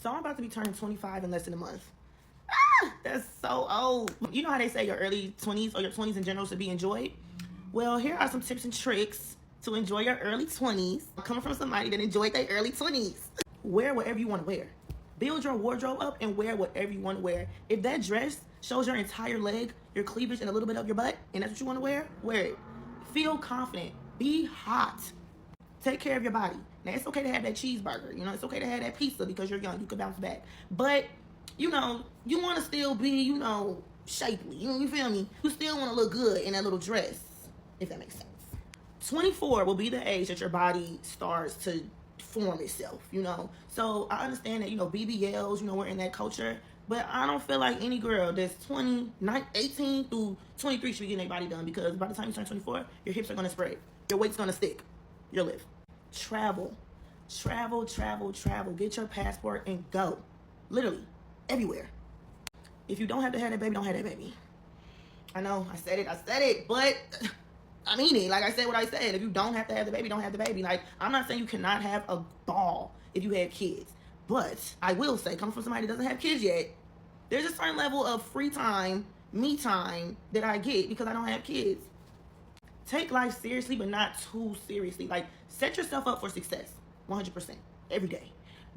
So I'm about to be turning 25 in less than a month. That's so old. You know how they say your early 20s or your 20s in general should be enjoyed? Well, here are some tips and tricks to enjoy your early 20s. Coming from somebody that enjoyed their early 20s. Wear whatever you want to wear. Build your wardrobe up and wear whatever you want to wear. If that dress shows your entire leg, your cleavage, and a little bit of your butt, and that's what you want to wear it. Feel confident. Be hot. Take care of your body. Now, it's okay to have that cheeseburger. You know, it's okay to have that pizza because you're young. You can bounce back. But, you know, you want to still be, you know, shapely. You feel me? You still want to look good in that little dress, if that makes sense. 24 will be the age that your body starts to form itself, you know. So I understand that, you know, BBLs, you know, we're in that culture. But I don't feel like any girl that's 18 through 23 should be getting their body done, because by the time you turn 24, your hips are going to spread. Your weight's going to stick. You'll live. Travel. Get your passport and go. Literally, everywhere. If you don't have to have that baby, don't have that baby. I know, I said it, but I mean it. Like I said what I said. If you don't have to have the baby, don't have the baby. Like, I'm not saying you cannot have a ball if you have kids. But I will say, coming from somebody that doesn't have kids yet, there's a certain level of free time, me time, that I get because I don't have kids. Take life seriously, but not too seriously. Like, set yourself up for success, 100%, every day.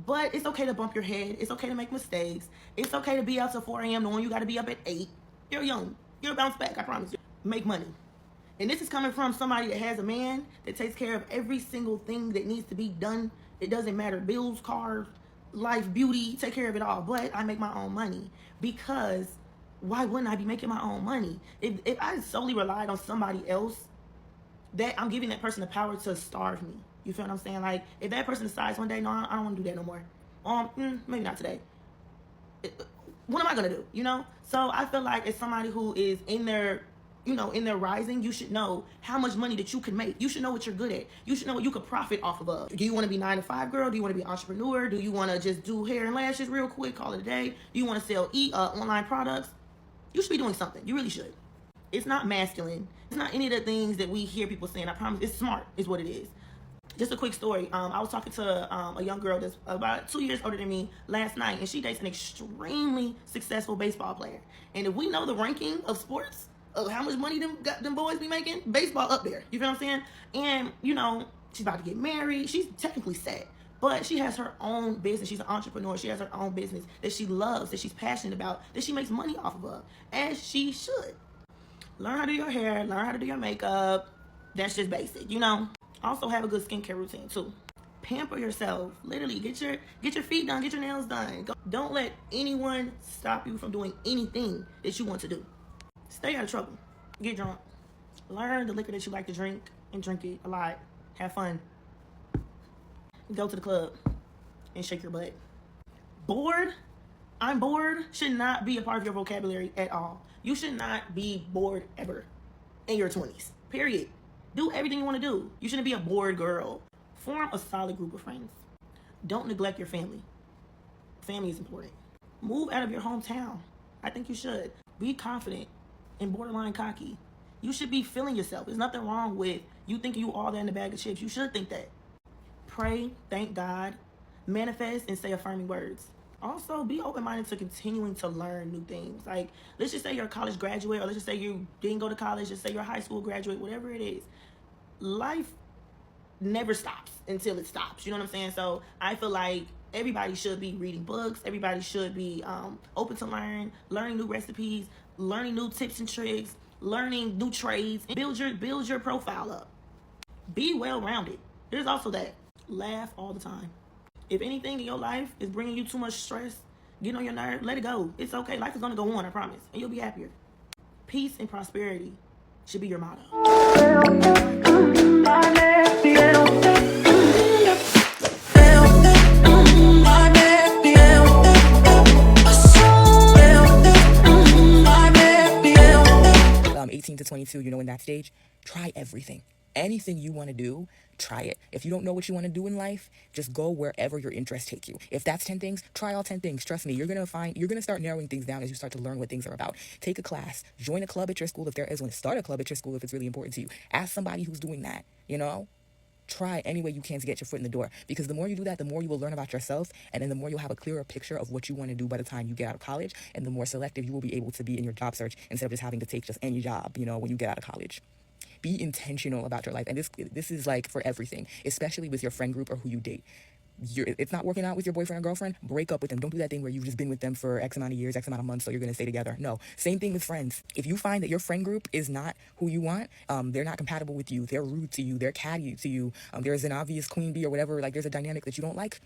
But it's okay to bump your head. It's okay to make mistakes. It's okay to be out till 4 a.m. knowing you got to be up at 8. You're young. You'll bounce back, I promise you. Make money. And this is coming from somebody that has a man that takes care of every single thing that needs to be done. It doesn't matter. Bills, cars, life, beauty, take care of it all. But I make my own money, because why wouldn't I be making my own money? If I solely relied on somebody else, that I'm giving that person the power to starve me. You feel what I'm saying? Like, if that person decides one day, no, I don't want to do that no more. Maybe not today. What am I going to do? You know? So I feel like as somebody who is in their, you know, in their rising, you should know how much money that you can make. You should know what you're good at. You should know what you could profit off of. Do you want to be 9 to 5 girl? Do you want to be an entrepreneur? Do you want to just do hair and lashes real quick, call it a day? Do you want to sell online products? You should be doing something. You really should. It's not masculine. It's not any of the things that we hear people saying. I promise. It's smart is what it is. Just a quick story. I was talking to a young girl that's about 2 years older than me last night, and she dates an extremely successful baseball player. And if we know the ranking of sports, of how much money them boys be making, baseball up there. You feel what I'm saying? And, you know, she's about to get married. She's technically set, but she has her own business. She's an entrepreneur. She has her own business that she loves, that she's passionate about, that she makes money off of, as she should. Learn how to do your hair, learn how to do your makeup. That's just basic, you know. Also have a good skincare routine too. Pamper yourself. Literally, get your feet done, get your nails done. Don't let anyone stop you from doing anything that you want to do. Stay out of trouble. Get drunk. Learn the liquor that you like to drink and drink it a lot. Have fun. Go to the club and shake your butt. Bored? I'm bored should not be a part of your vocabulary at all. You should not be bored ever in your 20s, period. Do everything you want to do. You shouldn't be a bored girl. Form a solid group of friends. Don't neglect your family. Family is important. Move out of your hometown. I think you should. Be confident and borderline cocky. You should be feeling yourself. There's nothing wrong with you thinking you all that in a bag of chips. You should think that. Pray, thank God, manifest, and say affirming words. Also, be open-minded to continuing to learn new things. Like, let's just say you're a college graduate, or let's just say you didn't go to college, just say you're a high school graduate, whatever it is. Life never stops until it stops. You know what I'm saying? So I feel like everybody should be reading books. Everybody should be open to learning new recipes, learning new tips and tricks, learning new trades, and build your profile up. Be well-rounded. There's also that. Laugh all the time. If anything in your life is bringing you too much stress, getting on your nerve, let it go. It's okay. Life is going to go on, I promise. And you'll be happier. Peace and prosperity should be your motto. I'm 18 to 22, you know, in that stage, try everything. Anything you want to do, try it. If you don't know what you want to do in life, just go wherever your interests take you. If that's 10 things, try all 10 things. Trust me, you're going to start narrowing things down as you start to learn what things are about. Take a class, join a club at your school if there is one, start a club at your school if it's really important to you. Ask somebody who's doing that, you know? Try any way you can to get your foot in the door, because the more you do that, the more you will learn about yourself, and then the more you'll have a clearer picture of what you want to do by the time you get out of college, and the more selective you will be able to be in your job search instead of just having to take just any job, when you get out of college. Be intentional about your life, and this is like for everything, especially with your friend group or who you date. It's not working out with your boyfriend or girlfriend, break up with them. Don't do that thing where you've just been with them for X amount of years, X amount of months, so you're going to stay together. No. Same thing with friends. If you find that your friend group is not who you want, they're not compatible with you, they're rude to you, they're catty to you, there's an obvious queen bee or whatever, like there's a dynamic that you don't like,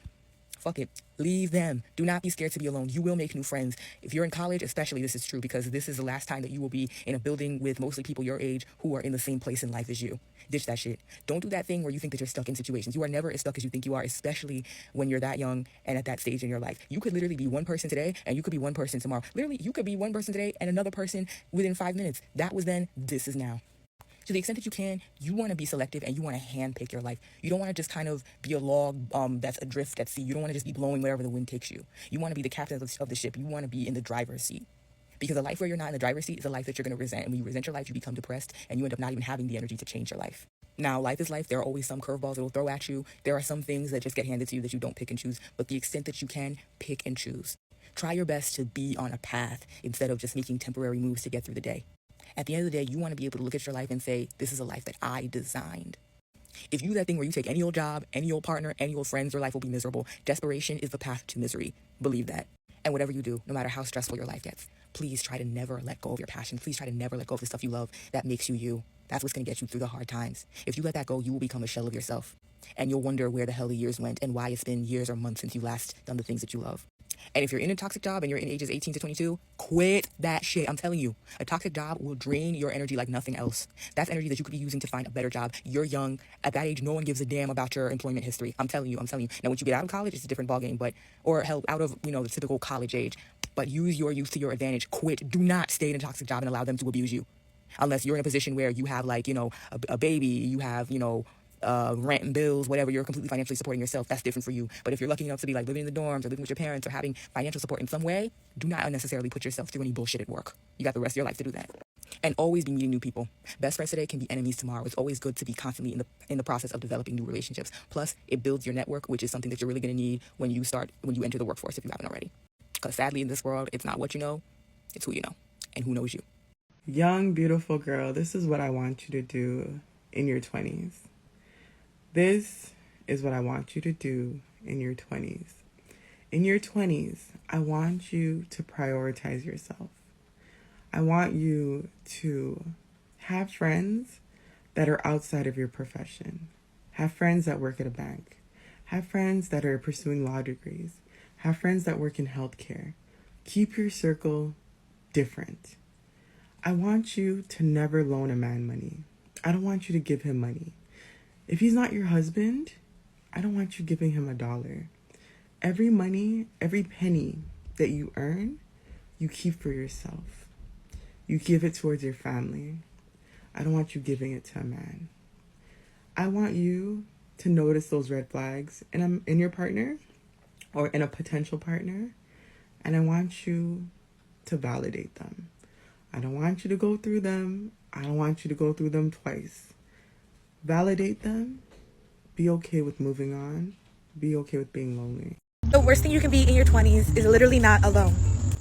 fuck it. Leave them. Do not be scared to be alone. You will make new friends. If you're in college, especially, this is true, because this is the last time that you will be in a building with mostly people your age who are in the same place in life as you. Ditch that shit. Don't do that thing where you think that you're stuck in situations. You are never as stuck as you think you are, especially when you're that young and at that stage in your life. You could literally be one person today and you could be one person tomorrow. Literally, you could be one person today and another person within 5 minutes. That was then, this is now. To the extent that you can, you want to be selective and you want to handpick your life. You don't want to just kind of be a log that's adrift at sea. You don't want to just be blowing wherever the wind takes you. You want to be the captain of the ship. You want to be in the driver's seat. Because a life where you're not in the driver's seat is a life that you're going to resent. And when you resent your life, you become depressed and you end up not even having the energy to change your life. Now, life is life. There are always some curveballs that will throw at you. There are some things that just get handed to you that you don't pick and choose. But the extent that you can, pick and choose. Try your best to be on a path instead of just making temporary moves to get through the day. At the end of the day, you want to be able to look at your life and say, this is a life that I designed. If you do that thing where you take any old job, any old partner, any old friends, your life will be miserable. Desperation is the path to misery. Believe that. And whatever you do, no matter how stressful your life gets, please try to never let go of your passion. Please try to never let go of the stuff you love that makes you you. That's what's going to get you through the hard times. If you let that go, you will become a shell of yourself. And you'll wonder where the hell the years went and why it's been years or months since you last done the things that you love. And if you're in a toxic job and you're in ages 18 to 22, quit that shit. I'm telling you, a toxic job will drain your energy like nothing else. That's energy that you could be using to find a better job. You're young. At that age, no one gives a damn about your employment history. I'm telling you. Now, once you get out of college, it's a different ballgame, or hell, out of, the typical college age. But use your youth to your advantage. Quit. Do not stay in a toxic job and allow them to abuse you. Unless you're in a position where you have, a baby, you have, rent and bills, whatever, you're completely financially supporting yourself. That's different for you. But if you're lucky enough to be living in the dorms or living with your parents or having financial support in some way, do not unnecessarily put yourself through any bullshit at work. You got the rest of your life to do that. And always be meeting new people. Best friends today can be enemies tomorrow. It's always good to be constantly in the process of developing new relationships. Plus, it builds your network, which is something that you're really going to need when you enter the workforce, if you haven't already. Because sadly, in this world, it's not what you know, it's who you know. And who knows you. Young, beautiful girl, this is what I want you to do in your 20s. This is what I want you to do in your 20s. In your 20s, I want you to prioritize yourself. I want you to have friends that are outside of your profession. Have friends that work at a bank. Have friends that are pursuing law degrees. Have friends that work in healthcare. Keep your circle different. I want you to never loan a man money. I don't want you to give him money. If he's not your husband, I don't want you giving him $1. Every penny that you earn, you keep for yourself. You give it towards your family. I don't want you giving it to a man. I want you to notice those red flags in your partner or in a potential partner, and I want you to validate them. I don't want you to go through them. I don't want you to go through them twice. Validate them. Be okay with moving on. Be okay with being lonely. The worst thing you can be in your 20s is literally not alone.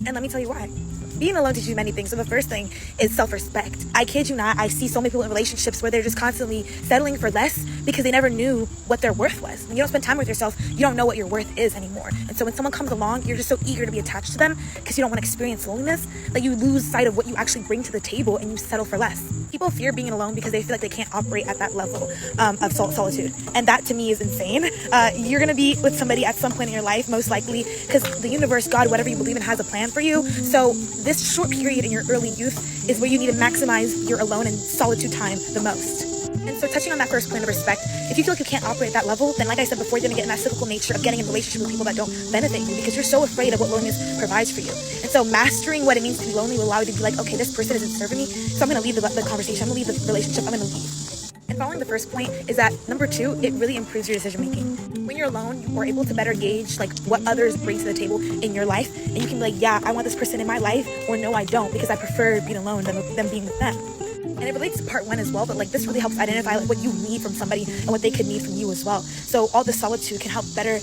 And let me tell you why. Being alone teaches you many things. So the first thing is self-respect. I kid you not, I see so many people in relationships where they're just constantly settling for less because they never knew what their worth was. When you don't spend time with yourself, you don't know what your worth is anymore. And so when someone comes along, you're just so eager to be attached to them because you don't want to experience loneliness that you lose sight of what you actually bring to the table and you settle for less. People fear being alone because they feel like they can't operate at that level of solitude. And that to me is insane. You're going to be with somebody at some point in your life, most likely, because the universe, God, whatever you believe in, has a plan for you. So this short period in your early youth is where you need to maximize your alone and solitude time the most. And so touching on that first point of respect, if you feel like you can't operate at that level, then like I said before, you're going to get in that cyclical nature of getting in a relationship with people that don't benefit you because you're so afraid of what loneliness provides for you. And so mastering what it means to be lonely will allow you to be like, okay, this person isn't serving me, so I'm going to leave the conversation, I'm going to leave the relationship, I'm going to leave. And following the first point is that number 2, it really improves your decision making. When you're alone, you are able to better gauge what others bring to the table in your life, and you can be like, yeah, I want this person in my life, or no, I don't, because I prefer being alone than being with them. And it relates to part one as well, but like this really helps identify like what you need from somebody and what they could need from you as well. So all this solitude can help better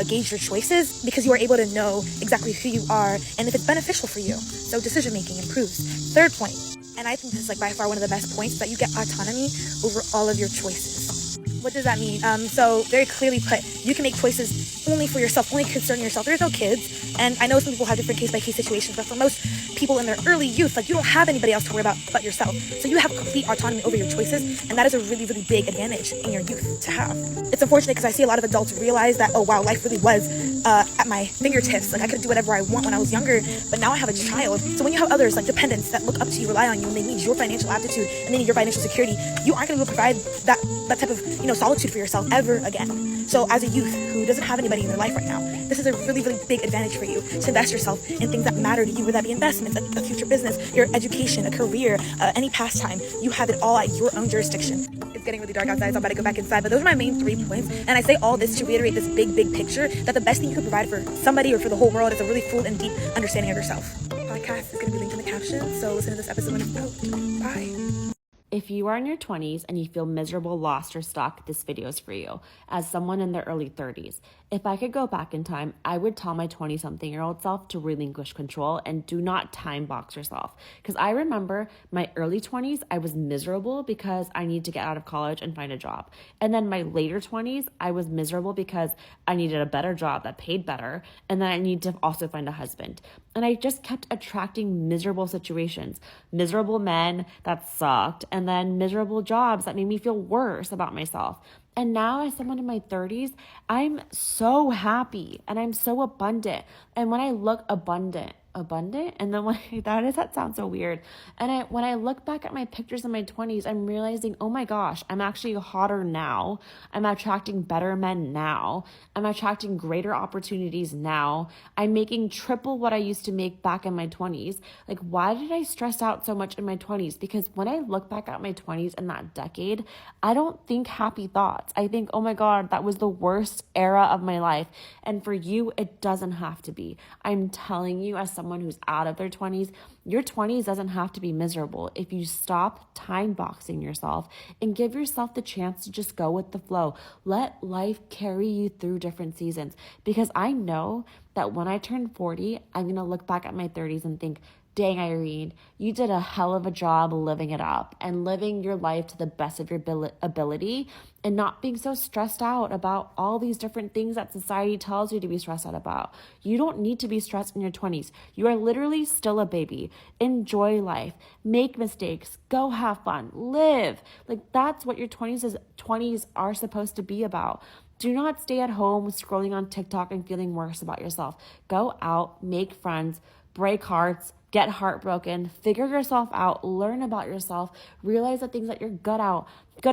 gauge your choices because you are able to know exactly who you are and if it's beneficial for you. So decision making improves. Third point, and I think this is like by far one of the best points, that you get autonomy over all of your choices. What does that mean? So very clearly put, you can make choices only for yourself, only concerning yourself. There's no kids, and I know some people have different case-by-case situations, but for most people in their early youth, like you don't have anybody else to worry about but yourself. So you have complete autonomy over your choices, and that is a really, really big advantage in your youth to have. It's unfortunate because I see a lot of adults realize that, oh wow, life really was at my fingertips. Like I could do whatever I want when I was younger, but now I have a child. So when you have others like dependents that look up to you, rely on you, and they need your financial aptitude and they need your financial security, you aren't going to be able to provide that type of solitude for yourself ever again. So as a youth who doesn't have anybody in their life right now, this is a really, really big advantage for you to invest yourself in things that matter to you, whether that be investments, a future business, your education, a career, any pastime. You have it all at your own jurisdiction. It's getting really dark outside, so I'm about to go back inside, but those are my main 3 points. And I say all this to reiterate this big, big picture that the best thing you can provide for somebody or for the whole world is a really full and deep understanding of yourself. The podcast is going to be linked in the caption, so listen to this episode when it's out. Bye. If you are in your 20s and you feel miserable, lost, or stuck, this video is for you. As someone in their early 30s, if I could go back in time, I would tell my 20-something-year-old self to relinquish control and do not time box yourself. Because I remember my early 20s, I was miserable because I needed to get out of college and find a job. And then my later 20s, I was miserable because I needed a better job that paid better. And then I needed to also find a husband. And I just kept attracting miserable situations, miserable men that sucked, and then miserable jobs that made me feel worse about myself. And now as someone in my 30s, I'm so happy and I'm so abundant. And when I look abundant, and then when that sounds so weird. And when I look back at my pictures in my 20s, I'm realizing, oh my gosh, I'm actually hotter now. I'm attracting better men now. I'm attracting greater opportunities now. I'm making triple what I used to make back in my 20s. Like, why did I stress out so much in my 20s? Because when I look back at my 20s in that decade, I don't think happy thoughts. I think, oh my God, that was the worst era of my life. And for you, it doesn't have to be. I'm telling you, as someone who's out of their 20s, your 20s doesn't have to be miserable if you stop time boxing yourself and give yourself the chance to just go with the flow. Let life carry you through different seasons, because I know that when I turn 40, I'm going to look back at my 30s and think, dang, Irene, you did a hell of a job living it up and living your life to the best of your ability and not being so stressed out about all these different things that society tells you to be stressed out about. You don't need to be stressed in your 20s. You are literally still a baby. Enjoy life. Make mistakes. Go have fun. Live. Like, that's what your 20s are supposed to be about. Do not stay at home scrolling on TikTok and feeling worse about yourself. Go out, make friends, break hearts, get heartbroken, figure yourself out, learn about yourself, realize the things that you're good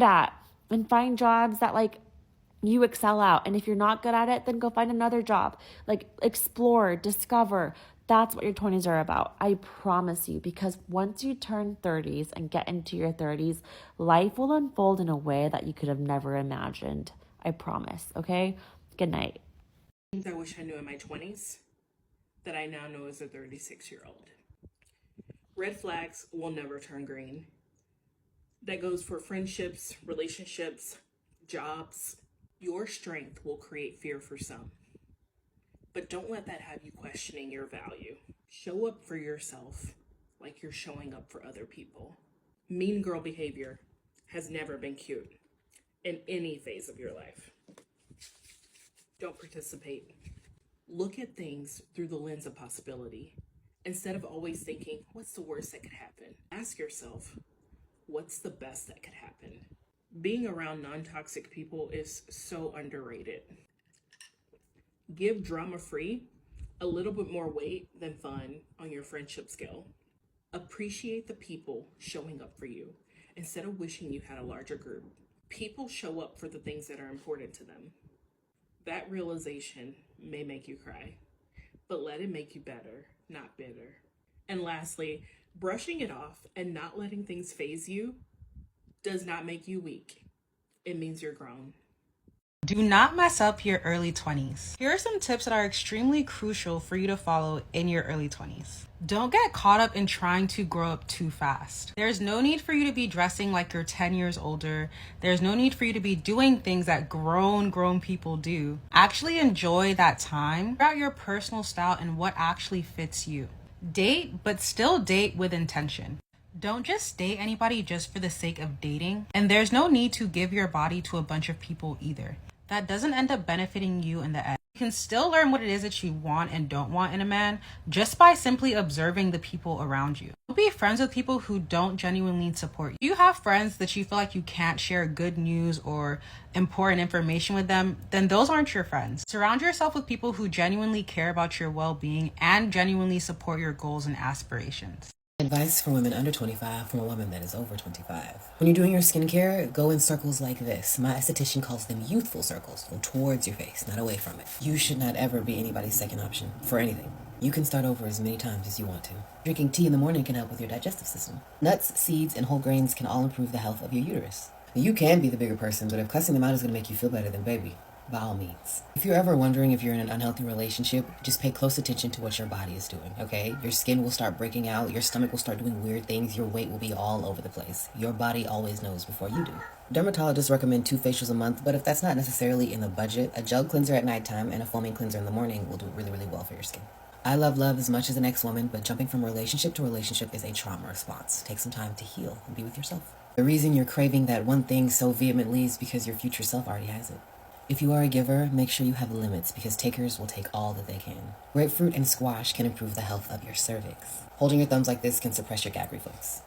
at, and find jobs that like you excel at. And if you're not good at it, then go find another job. Like, explore, discover. That's what your 20s are about. I promise you, because once you turn 30s and get into your 30s, life will unfold in a way that you could have never imagined. I promise. Okay? Good night. Things I wish I knew in my 20s that I now know as a 36-year-old. Red flags will never turn green. That goes for friendships, relationships, jobs. Your strength will create fear for some. But don't let that have you questioning your value. Show up for yourself like you're showing up for other people. Mean girl behavior has never been cute in any phase of your life. Don't participate. Look at things through the lens of possibility. Instead of always thinking, what's the worst that could happen? Ask yourself, what's the best that could happen? Being around non-toxic people is so underrated. Give drama-free a little bit more weight than fun on your friendship scale. Appreciate the people showing up for you instead of wishing you had a larger group. People show up for the things that are important to them. That realization may make you cry, but let it make you better, not bitter. And lastly, brushing it off and not letting things faze you does not make you weak. It means you're grown. Do not mess up your early 20s. Here are some tips that are extremely crucial for you to follow in your early 20s. Don't get caught up in trying to grow up too fast. There's no need for you to be dressing like you're 10 years older. There's no need for you to be doing things that grown people do. Actually enjoy that time. Figure out your personal style and what actually fits you. Date, but still date with intention. Don't just date anybody just for the sake of dating. And there's no need to give your body to a bunch of people either. That doesn't end up benefiting you in the end. You can still learn what it is that you want and don't want in a man just by simply observing the people around you. Don't be friends with people who don't genuinely support you. If you have friends that you feel like you can't share good news or important information with them, then those aren't your friends. Surround yourself with people who genuinely care about your well-being and genuinely support your goals and aspirations. Advice for women under 25 from a woman that is over 25. When you're doing your skincare, go in circles like this. My esthetician calls them youthful circles. Go towards your face, not away from it. You should not ever be anybody's second option for anything. You can start over as many times as you want to. Drinking tea in the morning can help with your digestive system. Nuts, seeds, and whole grains can all improve the health of your uterus. You can be the bigger person, but if cussing them out is going to make you feel better, then baby, by all means. If you're ever wondering if you're in an unhealthy relationship, just pay close attention to what your body is doing, okay? Your skin will start breaking out, your stomach will start doing weird things, your weight will be all over the place. Your body always knows before you do. Dermatologists recommend 2 facials a month, but if that's not necessarily in the budget, a gel cleanser at nighttime and a foaming cleanser in the morning will do really, really well for your skin. I love love as much as an ex-woman, but jumping from relationship to relationship is a trauma response. Take some time to heal and be with yourself. The reason you're craving that one thing so vehemently is because your future self already has it. If you are a giver, make sure you have limits because takers will take all that they can. Grapefruit and squash can improve the health of your cervix. Holding your thumbs like this can suppress your gag reflex.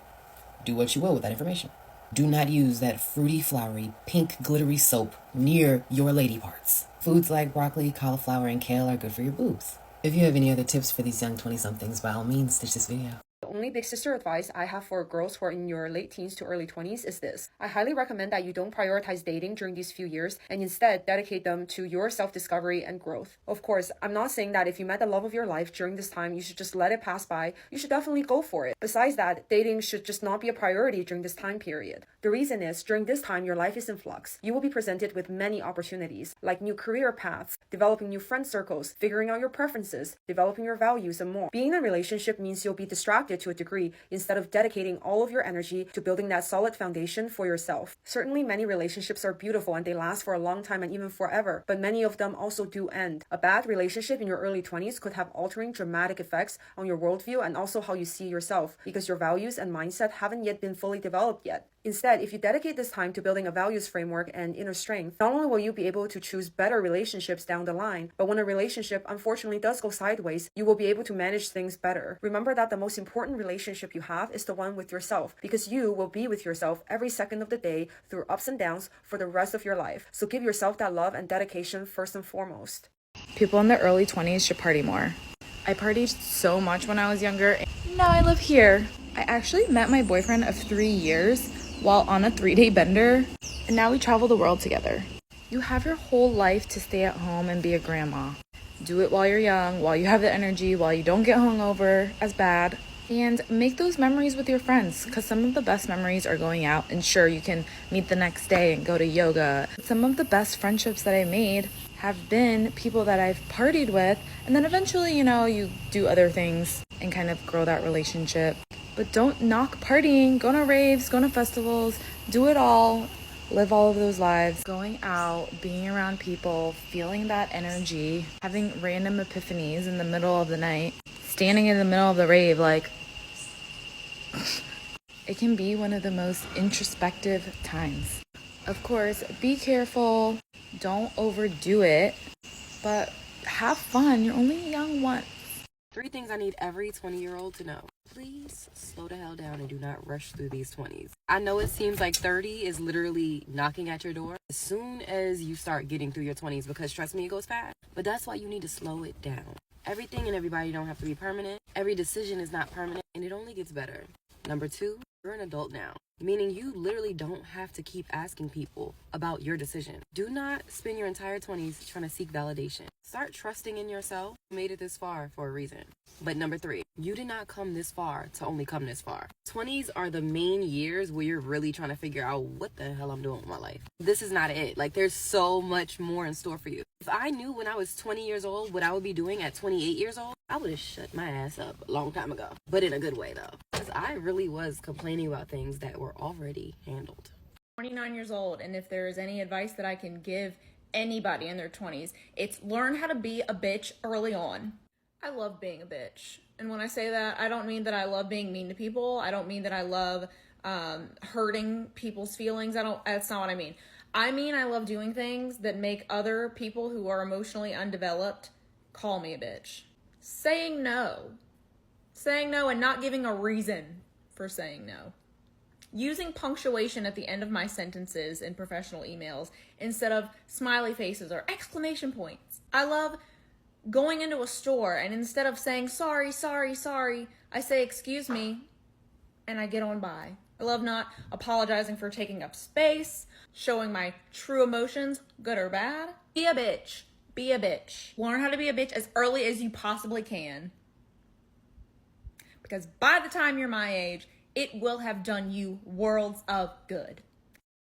Do what you will with that information. Do not use that fruity, flowery, pink, glittery soap near your lady parts. Foods like broccoli, cauliflower, and kale are good for your boobs. If you have any other tips for these young 20-somethings, by all means, stitch this video. The only big sister advice I have for girls who are in your late teens to early 20s is this. I highly recommend that you don't prioritize dating during these few years and instead dedicate them to your self-discovery and growth. Of course, I'm not saying that if you met the love of your life during this time, you should just let it pass by. You should definitely go for it. Besides that, dating should just not be a priority during this time period. The reason is, during this time, your life is in flux. You will be presented with many opportunities, like new career paths, developing new friend circles, figuring out your preferences, developing your values, and more. Being in a relationship means you'll be distracted to a degree instead of dedicating all of your energy to building that solid foundation for yourself. Certainly, many relationships are beautiful and they last for a long time and even forever, but many of them also do end. A bad relationship in your early 20s could have altering dramatic effects on your worldview and also how you see yourself, because your values and mindset haven't yet been fully developed yet. Instead, if you dedicate this time to building a values framework and inner strength, not only will you be able to choose better relationships down the line, but when a relationship unfortunately does go sideways, you will be able to manage things better. Remember that the most important relationship you have is the one with yourself, because you will be with yourself every second of the day through ups and downs for the rest of your life. So give yourself that love and dedication first and foremost. People in their early 20s should party more. I partied so much when I was younger. Now I live here. I actually met my boyfriend of 3 years while on a 3-day bender, and now we travel the world together. You have your whole life to stay at home and be a grandma. Do it while you're young, while you have the energy, while you don't get hungover as bad, and make those memories with your friends, because some of the best memories are going out, and sure, you can meet the next day and go to yoga. Some of the best friendships that I made have been people that I've partied with, and then eventually, you do other things and kind of grow that relationship. But don't knock partying. Go to raves, go to festivals, do it all. Live all of those lives. Going out, being around people, feeling that energy, having random epiphanies in the middle of the night, standing in the middle of the rave, it can be one of the most introspective times. Of course, be careful. Don't overdo it, but have fun. You're only young once. 3 things I need every 20-year-old to know. Please slow the hell down and do not rush through these 20s. I know it seems like 30 is literally knocking at your door as soon as you start getting through your 20s, because trust me, it goes fast. But that's why you need to slow it down. Everything and everybody don't have to be permanent. Every decision is not permanent, and it only gets better. Number 2, You're an adult now, meaning you literally don't have to keep asking people about your decision. Do not spend your entire 20s trying to seek validation. Start trusting in yourself. You made it this far for a reason. But number 3, you did not come this far to only come this far. 20s are the main years where you're really trying to figure out what the hell I'm doing with my life. This is not it. Like, there's so much more in store for you. If I knew when I was 20 years old what I would be doing at 28 years old, I would have shut my ass up a long time ago. But in a good way, though. Because I really was complaining about things that were already handled. 29 years old, and if there is any advice that I can give anybody in their 20s, it's learn how to be a bitch early on. I love being a bitch. And when I say that, I don't mean that I love being mean to people. I don't mean that I love hurting people's feelings. That's not what I mean. I mean I love doing things that make other people who are emotionally undeveloped call me a bitch. Saying no and not giving a reason for saying no. Using punctuation at the end of my sentences in professional emails instead of smiley faces or exclamation points. I love going into a store and instead of saying sorry, I say excuse me and I get on by. I love not apologizing for taking up space, showing my true emotions, good or bad. Be a bitch. Be a bitch. Learn how to be a bitch as early as you possibly can. Because by the time you're my age, it will have done you worlds of good.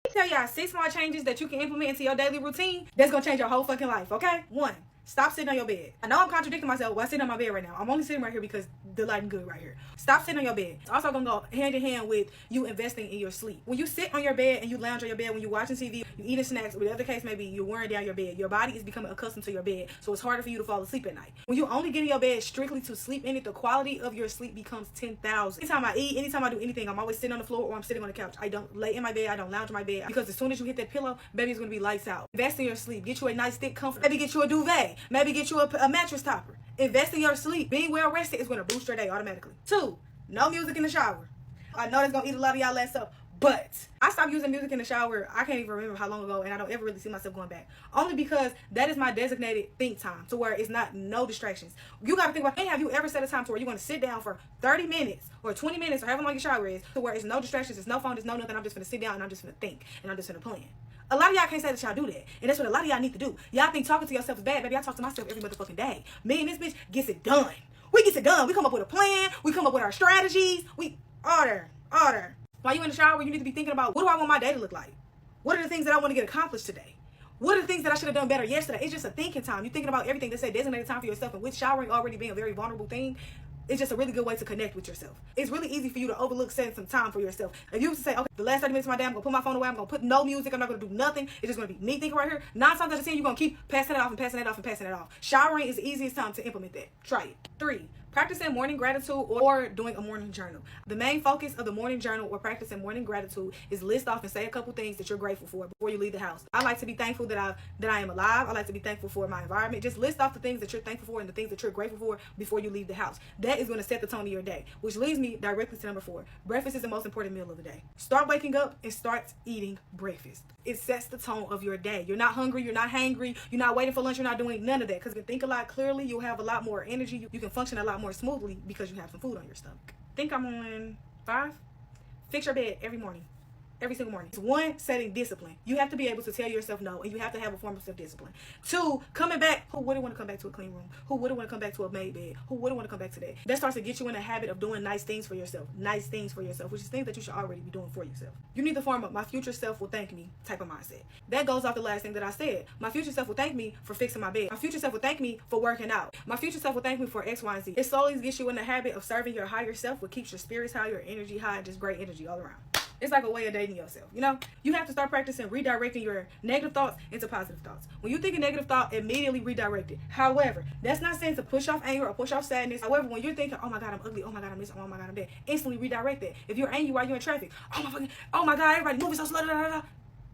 Tell y'all 6 small changes that you can implement into your daily routine that's gonna change your whole fucking life, okay? 1, stop sitting on your bed. I know I'm contradicting myself while sitting on my bed right now. I'm only sitting right here because the lighting good right here. Stop sitting on your bed. It's also gonna go hand in hand with you investing in your sleep. When you sit on your bed and you lounge on your bed, when you're watching TV, you eating snacks, whatever the case may be, you're wearing down your bed. Your body is becoming accustomed to your bed, so it's harder for you to fall asleep at night. When you only get in your bed strictly to sleep in it, the quality of your sleep becomes 10,000. Anytime I eat, anytime I do anything, I'm always sitting on the floor or I'm sitting on the couch. I don't lay in my bed, I don't lounge in my bed, because as soon as you hit that pillow, baby, it's gonna be lights out. Invest in your sleep. Get you a nice thick comfort. Maybe get you a duvet. Maybe get you a mattress topper. Invest in your sleep. Being well rested is gonna boost your day automatically. 2, no music in the shower. I know that's gonna eat a lot of y'all less up, but I stopped using music in the shower. I can't even remember how long ago, and I don't ever really see myself going back. Only because that is my designated think time, to where it's not no distractions. You gotta think about, hey, have you ever set a time to where you're gonna sit down for 30 minutes or 20 minutes or however long your shower is, to where it's no distractions, it's no phone, it's no nothing. I'm just gonna sit down and I'm just gonna think and I'm just gonna plan. A lot of y'all can't say that y'all do that. And that's what a lot of y'all need to do. Y'all think talking to yourself is bad. Baby, I talk to myself every motherfucking day. Me and this bitch gets it done. We get it done. We come up with a plan. We come up with our strategies. We order. While you in the shower, you need to be thinking about, what do I want my day to look like? What are the things that I want to get accomplished today? What are the things that I should have done better yesterday? It's just a thinking time. You're thinking about everything. They say designated time for yourself. And with showering already being a very vulnerable thing, it's just a really good way to connect with yourself. It's really easy for you to overlook setting some time for yourself. If you was to say, okay, the last 30 minutes of my day, I'm going to put my phone away. I'm going to put no music. I'm not going to do nothing. It's just going to be me thinking right here. 9 times out of 10, you're going to keep passing it off and passing it off and passing it off. Showering is the easiest time to implement that. Try it. 3, practicing morning gratitude or doing a morning journal. The main focus of the morning journal or practicing morning gratitude is list off and say a couple things that you're grateful for before you leave the house. I like to be thankful that I am alive. I like to be thankful for my environment. Just list off the things that you're thankful for and the things that you're grateful for before you leave the house. That is going to set the tone of your day, which leads me directly to number 4. Breakfast is the most important meal of the day. Start waking up and start eating breakfast. It sets the tone of your day. You're not hungry. You're not hangry. You're not waiting for lunch. You're not doing none of that, because you can think a lot clearly. You'll have a lot more energy. You can function a lot more smoothly because you have some food on your stomach. Think I'm on 5. Fix your bed every morning. Every single morning. 1, setting discipline. You have to be able to tell yourself no, and you have to have a form of self-discipline. 2, coming back. Who wouldn't want to come back to a clean room? Who wouldn't want to come back to a made bed? Who wouldn't want to come back to that? That starts to get you in the habit of doing nice things for yourself. Nice things for yourself, which is things that you should already be doing for yourself. You need to form up my future self will thank me type of mindset. That goes off the last thing that I said. My future self will thank me for fixing my bed. My future self will thank me for working out. My future self will thank me for X, Y, and Z. It slowly gets you in the habit of serving your higher self, what keeps your spirits high, your energy high, and just great energy all around. It's like a way of dating yourself, you know? You have to start practicing redirecting your negative thoughts into positive thoughts. When you think a negative thought, immediately redirect it. However, that's not saying to push off anger or push off sadness. However, when you're thinking, oh my God, I'm ugly, oh my God, I'm this, oh my God, I'm that, instantly redirect that. If you're angry while you're in traffic, oh my God, everybody moving so slow,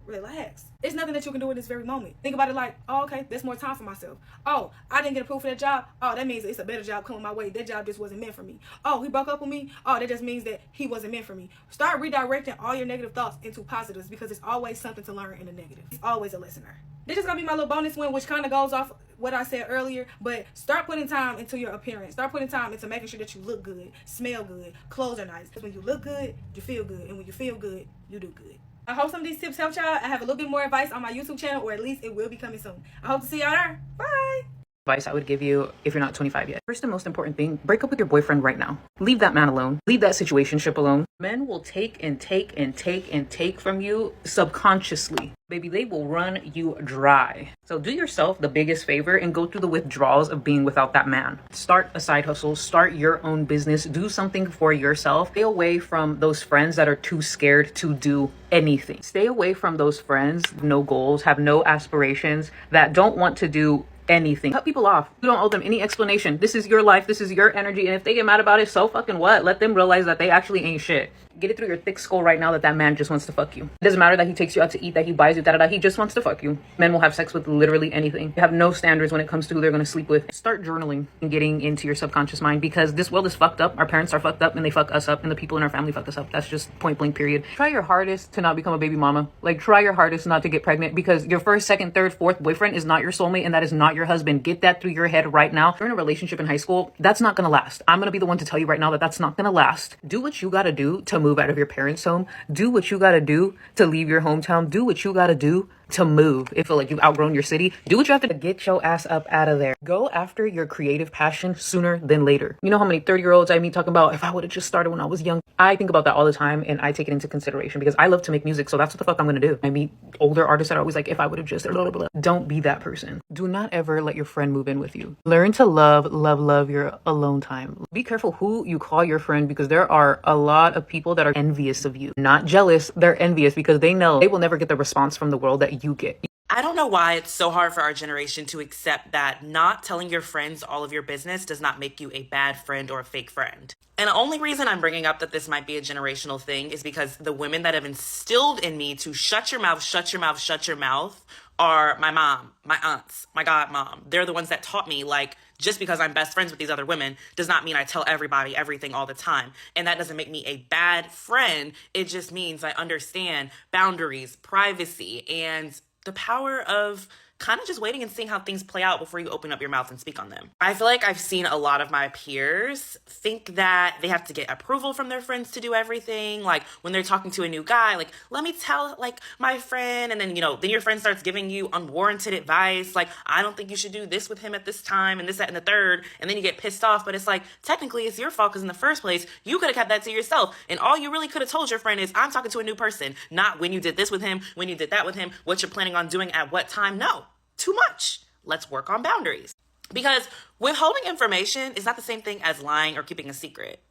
relax. It's nothing that you can do in this very moment. Think about it like, oh, okay, there's more time for myself. Oh, I didn't get approved for that job. Oh, that means it's a better job coming my way. That job just wasn't meant for me. Oh, he broke up with me. Oh, that just means that he wasn't meant for me. Start redirecting all your negative thoughts into positives, because it's always something to learn in the negative. It's always a lesson there. This is gonna be my little bonus one, which kind of goes off what I said earlier, but start putting time into your appearance. Start putting time into making sure that you look good, smell good, clothes are nice. Because when you look good, you feel good. And when you feel good, you do good. I hope some of these tips helped y'all. I have a little bit more advice on my YouTube channel, or at least it will be coming soon. I hope to see y'all there. Bye. Advice I would give you if you're not 25 yet. First and most important thing, break up with your boyfriend right now. Leave that man alone. Leave that situationship alone. Men will take and take and take and take from you subconsciously. Baby, they will run you dry. So do yourself the biggest favor and go through the withdrawals of being without that man. Start a side hustle, start your own business, do something for yourself. Stay away from those friends that are too scared to do anything. Stay away from those friends, no goals, have no aspirations, that don't want to do anything. Cut people off. You don't owe them any explanation. This is your life. This is your energy. And if they get mad about it, so fucking what? Let them realize that they actually ain't shit. Get it through your thick skull right now that that man just wants to fuck you. It doesn't matter that he takes you out to eat, that he buys you, da-da-da. He just wants to fuck you. Men will have sex with literally anything. They have no standards when it comes to who they're going to sleep with. Start journaling and getting into your subconscious mind, because this world is fucked up. Our parents are fucked up and they fuck us up, and the people in our family fuck us up. That's just point blank period. Try your hardest to not become a baby mama. Like, try your hardest not to get pregnant, because your first, second, third, fourth boyfriend is not your soulmate, and that is not your husband. Get that through your head right now. If you're in a relationship in high school, that's not going to last. I'm going to be the one to tell you right now that that's not going to last. Do what you got to do to move out of your parents' home. Do what you got to do to leave your hometown. Do what you got to do to move. If like you've outgrown your city, do what you have to get your ass up out of there. Go after your creative passion sooner than later. You know how many 30-year-olds I meet talking about, if I would have just started when I was young. I think about that all the time, and I take it into consideration because I love to make music. So that's what the fuck I'm going to do. I meet older artists that are always like, if I would have just blah, blah, blah. Don't be that person. Do not ever let your friend move in with you. Learn to love your alone time. Be careful who you call your friend, because there are a lot of people that are envious of you. Not jealous, they're envious because they know they will never get the response from the world that you get. I don't know why it's so hard for our generation to accept that not telling your friends all of your business does not make you a bad friend or a fake friend. And the only reason I'm bringing up that this might be a generational thing is because the women that have instilled in me to shut your mouth, shut your mouth, shut your mouth are my mom, my aunts, my godmom. They're the ones that taught me, like, just because I'm best friends with these other women does not mean I tell everybody everything all the time. And that doesn't make me a bad friend. It just means I understand boundaries, privacy, and the power of kind of just waiting and seeing how things play out before you open up your mouth and speak on them. I feel like I've seen a lot of my peers think that they have to get approval from their friends to do everything. Like when they're talking to a new guy, like, let me tell like my friend. And then, you know, then your friend starts giving you unwarranted advice. Like, I don't think you should do this with him at this time and this, that, and the third. And then you get pissed off. But it's like, technically it's your fault because in the first place, you could have kept that to yourself. And all you really could have told your friend is, I'm talking to a new person, not when you did this with him, when you did that with him, what you're planning on doing at what time. No. Too much. Let's work on boundaries. Because withholding information is not the same thing as lying or keeping a secret.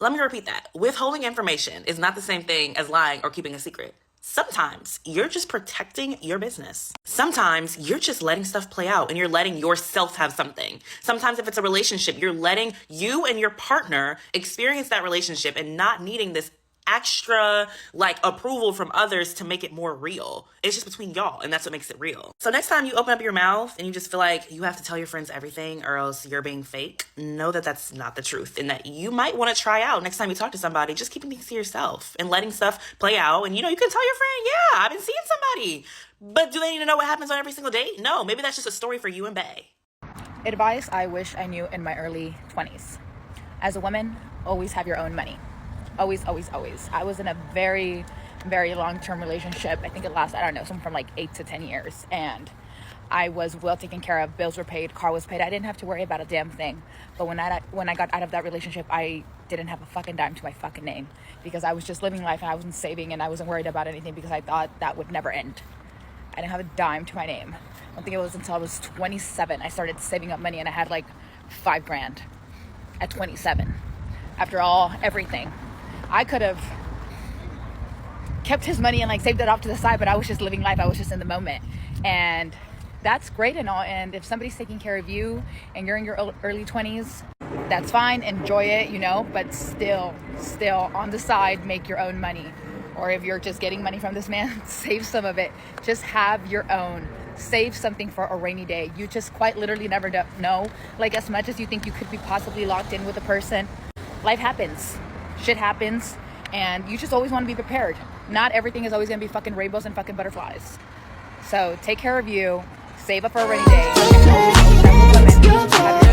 Let me repeat that. Withholding information is not the same thing as lying or keeping a secret. Sometimes you're just protecting your business. Sometimes you're just letting stuff play out and you're letting yourself have something. Sometimes if it's a relationship, you're letting you and your partner experience that relationship and not needing this extra like approval from others to make it more real. It's just between y'all, and that's what makes it real. So next time you open up your mouth and you just feel like you have to tell your friends everything or else you're being fake, know that that's not the truth, and that you might want to try out next time you talk to somebody, just keeping things to yourself and letting stuff play out. And you know, you can tell your friend, yeah, I've been seeing somebody, but do they need to know what happens on every single date? No, maybe that's just a story for you and Bae. Advice I wish I knew in my early 20s. As a woman, always have your own money. Always, always, always. I was in a very, very long-term relationship. I think it lasted, I don't know, something from like 8 to 10 years. And I was well taken care of. Bills were paid, car was paid. I didn't have to worry about a damn thing. But when I got out of that relationship, I didn't have a fucking dime to my fucking name, because I was just living life and I wasn't saving and I wasn't worried about anything because I thought that would never end. I didn't have a dime to my name. I don't think it was until I was 27 I started saving up money, and I had like $5,000 at 27. After everything. I could have kept his money and like saved it off to the side, but I was just living life. I was just in the moment, and that's great and all. And if somebody's taking care of you and you're in your early 20s, that's fine. Enjoy it, you know, but still on the side, make your own money. Or if you're just getting money from this man, save some of it. Just have your own. Save something for a rainy day. You just quite literally never know. Like, as much as you think you could be possibly locked in with a person, life happens. Shit happens, and you just always want to be prepared. Not everything is always going to be fucking rainbows and fucking butterflies. So take care of you, save up for a rainy day, and also have